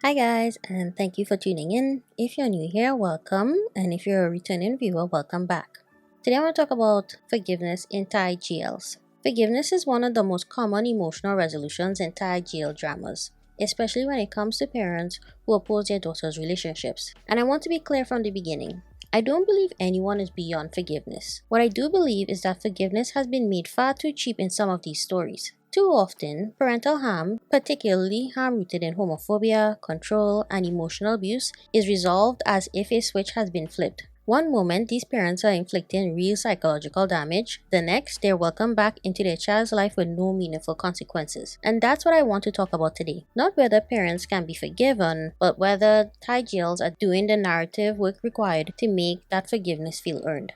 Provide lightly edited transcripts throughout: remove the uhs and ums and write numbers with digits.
Hi guys, and thank you for tuning in. If you're new here, welcome, and if you're a returning viewer, welcome back. Today I want to talk about forgiveness in Thai GLs. Forgiveness is one of the most common emotional resolutions in Thai GL dramas, especially when it comes to parents who oppose their daughters' relationships. And I want to be clear from the beginning. I don't believe anyone is beyond forgiveness. What I do believe is that forgiveness has been made far too cheap in some of these stories. Too often, parental harm, particularly harm rooted in homophobia, control, and emotional abuse, is resolved as if a switch has been flipped. One moment, these parents are inflicting real psychological damage. The next, they're welcomed back into their child's life with no meaningful consequences. And that's what I want to talk about today. Not whether parents can be forgiven, but whether Thai jails are doing the narrative work required to make that forgiveness feel earned.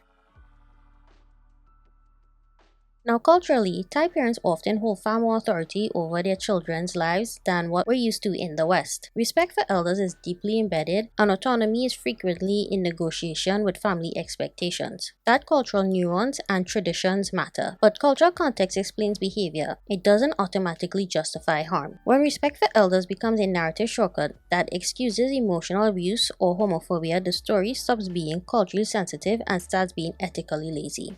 Now, culturally, Thai parents often hold far more authority over their children's lives than what we're used to in the West. Respect for elders is deeply embedded, and autonomy is frequently in negotiation with family expectations. That cultural nuance and traditions matter, but cultural context explains behavior. It doesn't automatically justify harm. When respect for elders becomes a narrative shortcut that excuses emotional abuse or homophobia, the story stops being culturally sensitive and starts being ethically lazy.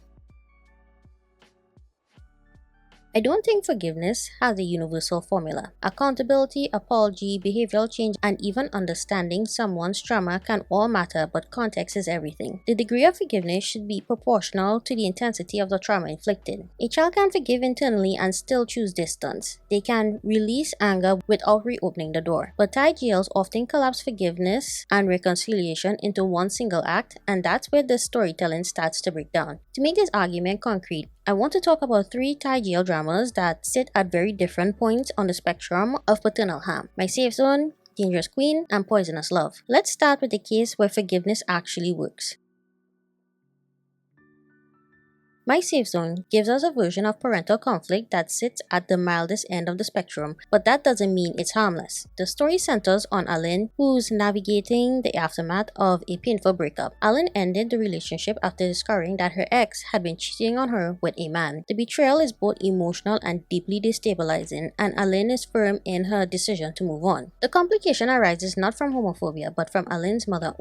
I don't think forgiveness has a universal formula. Accountability, apology, behavioral change, and even understanding someone's trauma can all matter, but context is everything. The degree of forgiveness should be proportional to the intensity of the trauma inflicted. A child can forgive internally and still choose distance. They can release anger without reopening the door. But Thai jails often collapse forgiveness and reconciliation into one single act, and that's where the storytelling starts to break down. To make this argument concrete, I want to talk about three Thai jail dramas that sit at very different points on the spectrum of paternal harm: My Safe Zone, Dangerous Queen, and Poisonous Love. Let's start with the case where forgiveness actually works. My Safe Zone gives us a version of parental conflict that sits at the mildest end of the spectrum, but that doesn't mean it's harmless. The story centers on Alin, who's navigating the aftermath of a painful breakup. Alin ended the relationship after discovering that her ex had been cheating on her with a man. The betrayal is both emotional and deeply destabilizing, and Alin is firm in her decision to move on. The complication arises not from homophobia, but from Alin's mother,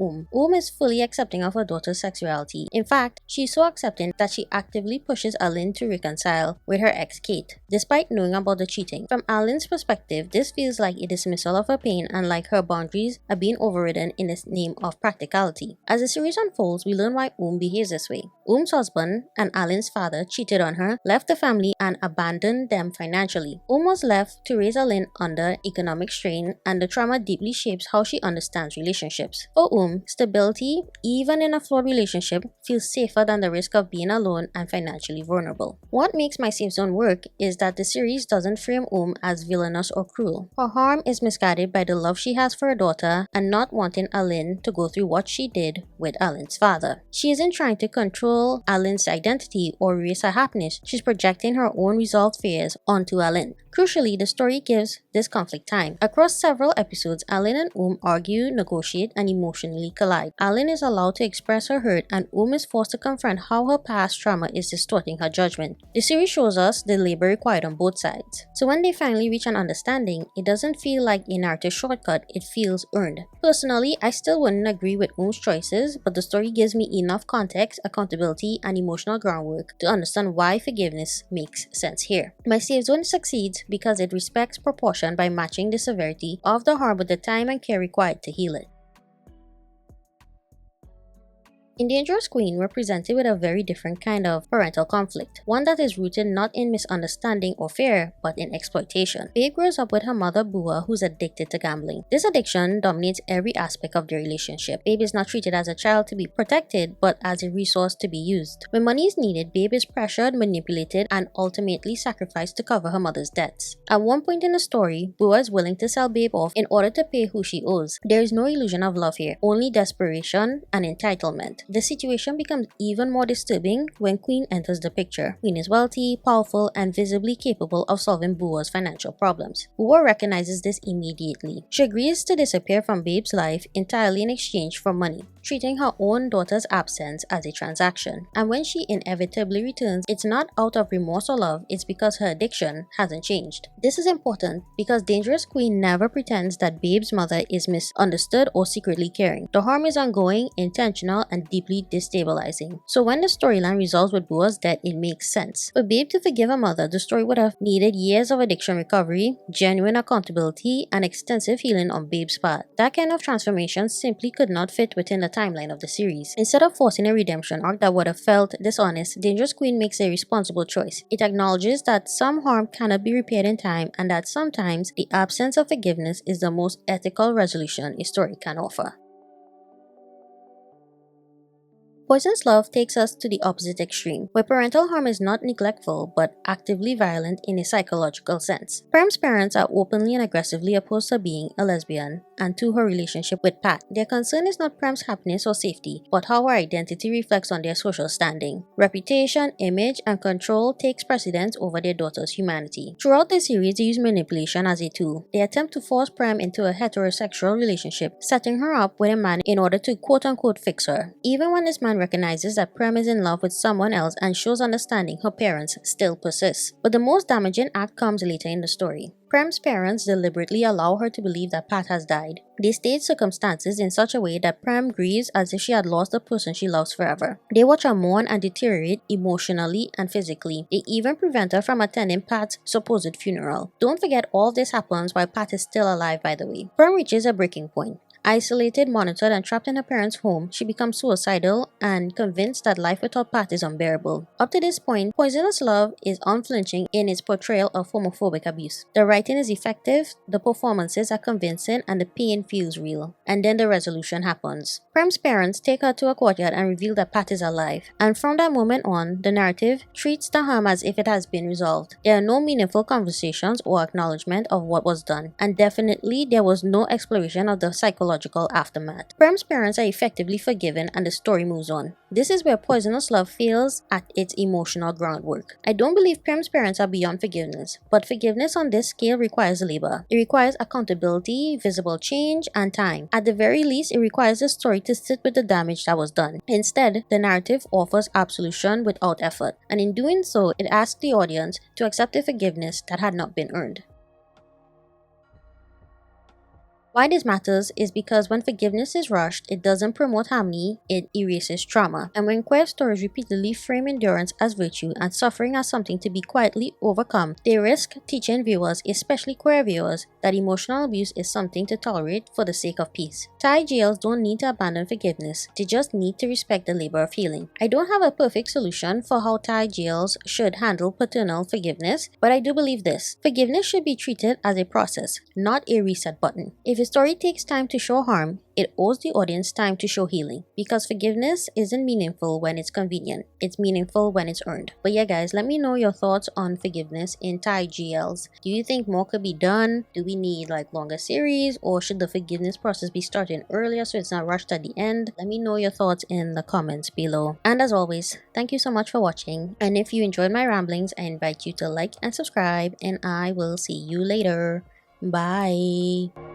is fully accepting of her daughter's sexuality. In fact, she's so accepting that she actively pushes Alin to reconcile with her ex Kate, despite knowing about the cheating. From Alin's perspective, this feels like a dismissal of her pain and like her boundaries are being overridden in the name of practicality. As the series unfolds, we learn why behaves this way. Husband and Alin's father cheated on her, left the family, and abandoned them financially. Was left to raise Alin under economic strain, and the trauma deeply shapes how she understands relationships. For stability, even in a flawed relationship, feels safer than the risk of being alone and financially vulnerable. What makes My Safe Zone work is that the series doesn't frame as villainous or cruel. Her harm is misguided by the love she has for her daughter and not wanting Alin to go through what she did with Alin's father. She isn't trying to control Alin's identity or erase her happiness. She's projecting her own resolved fears onto Alin. Crucially, the story gives this conflict time. Across several episodes, Alin and argue, negotiate, and emotionally collide. Alin is allowed to express her hurt, and is forced to confront how her past trauma is distorting her judgment. The series shows us the labor required on both sides. So when they finally reach an understanding, it doesn't feel like a narrative shortcut, it feels earned. Personally, I still wouldn't agree with choices, but the story gives me enough context, accountability, and emotional groundwork to understand why forgiveness makes sense here. My Safe Zone succeeds because it respects proportion by matching the severity of the harm with the time and care required to heal it. In Dangerous Queen, we're presented with a very different kind of parental conflict, one that is rooted not in misunderstanding or fear, but in exploitation. Babe grows up with her mother Bua, who's addicted to gambling. This addiction dominates every aspect of their relationship. Babe is not treated as a child to be protected, but as a resource to be used. When money is needed, Babe is pressured, manipulated, and ultimately sacrificed to cover her mother's debts. At one point in the story, Bua is willing to sell Babe off in order to pay who she owes. There is no illusion of love here, only desperation and entitlement. conflict. The situation becomes even more disturbing when Queen enters the picture. Queen is wealthy, powerful, and visibly capable of solving Bua's financial problems. Bua recognizes this immediately. She agrees to disappear from Babe's life entirely in exchange for money, treating her own daughter's absence as a transaction. And when she inevitably returns, it's not out of remorse or love, it's because her addiction hasn't changed. This is important because Dangerous Queen never pretends that Babe's mother is misunderstood or secretly caring. The harm is ongoing, intentional, and deeply destabilizing. So when the storyline resolves with Bua's death, it makes sense. For Babe to forgive her mother, the story would have needed years of addiction recovery, genuine accountability, and extensive healing on Babe's part. That kind of transformation simply could not fit within the timeline of the series. Instead of forcing a redemption arc that would have felt dishonest, Dangerous Queen makes a responsible choice. It acknowledges that some harm cannot be repaired in time and that sometimes the absence of forgiveness is the most ethical resolution a story can offer. Poison's Love takes us to the opposite extreme, where parental harm is not neglectful but actively violent in a psychological sense. Prem's parents are openly and aggressively opposed to being a lesbian and to her relationship with Pat. Their concern is not Prem's happiness or safety, but how her identity reflects on their social standing. Reputation, image, and control takes precedence over their daughter's humanity. Throughout the series, they use manipulation as a tool. They attempt to force Prem into a heterosexual relationship, setting her up with a man in order to quote-unquote fix her. Even when this man recognizes that Prem is in love with someone else and shows understanding, her parents still persist. But the most damaging act comes later in the story. Prem's parents deliberately allow her to believe that Pat has died. They stage circumstances in such a way that Prem grieves as if she had lost the person she loves forever. They watch her mourn and deteriorate emotionally and physically. They even prevent her from attending Pat's supposed funeral. Don't forget, all this happens while Pat is still alive, by the way. Prem reaches a breaking point. Isolated, monitored, and trapped in her parents' home, she becomes suicidal and convinced that life without Pat is unbearable. Up to this point, Poisonous Love is unflinching in its portrayal of homophobic abuse. The writing is effective, the performances are convincing, and the pain feels real. And then the resolution happens. Prem's parents take her to a courtyard and reveal that Pat is alive. And from that moment on, the narrative treats the harm as if it has been resolved. There are no meaningful conversations or acknowledgement of what was done. And definitely, there was no exploration of the psychological aftermath. Prem's parents are effectively forgiven and the story moves on. This is where Poisonous Love fails at its emotional groundwork. I don't believe Prem's parents are beyond forgiveness, but forgiveness on this scale requires labor. It requires accountability, visible change, and time. At the very least, it requires the story to sit with the damage that was done. Instead, the narrative offers absolution without effort, and in doing so, it asks the audience to accept a forgiveness that had not been earned. Why this matters is because when forgiveness is rushed, it doesn't promote harmony, it erases trauma. And when queer stories repeatedly frame endurance as virtue and suffering as something to be quietly overcome, they risk teaching viewers, especially queer viewers, that emotional abuse is something to tolerate for the sake of peace. Thai GLs don't need to abandon forgiveness, they just need to respect the labor of healing. I don't have a perfect solution for how Thai GLs should handle paternal forgiveness, but I do believe this. Forgiveness should be treated as a process, not a reset button. If a story takes time to show harm, it owes the audience time to show healing. Because forgiveness isn't meaningful when it's convenient. It's meaningful when it's earned. But yeah guys, let me know your thoughts on forgiveness in Thai GLs. Do you think more could be done? Do we need longer series? Or should the forgiveness process be starting earlier so it's not rushed at the end? Let me know your thoughts in the comments below. And as always, thank you so much for watching. And if you enjoyed my ramblings, I invite you to like and subscribe. And I will see you later. Bye.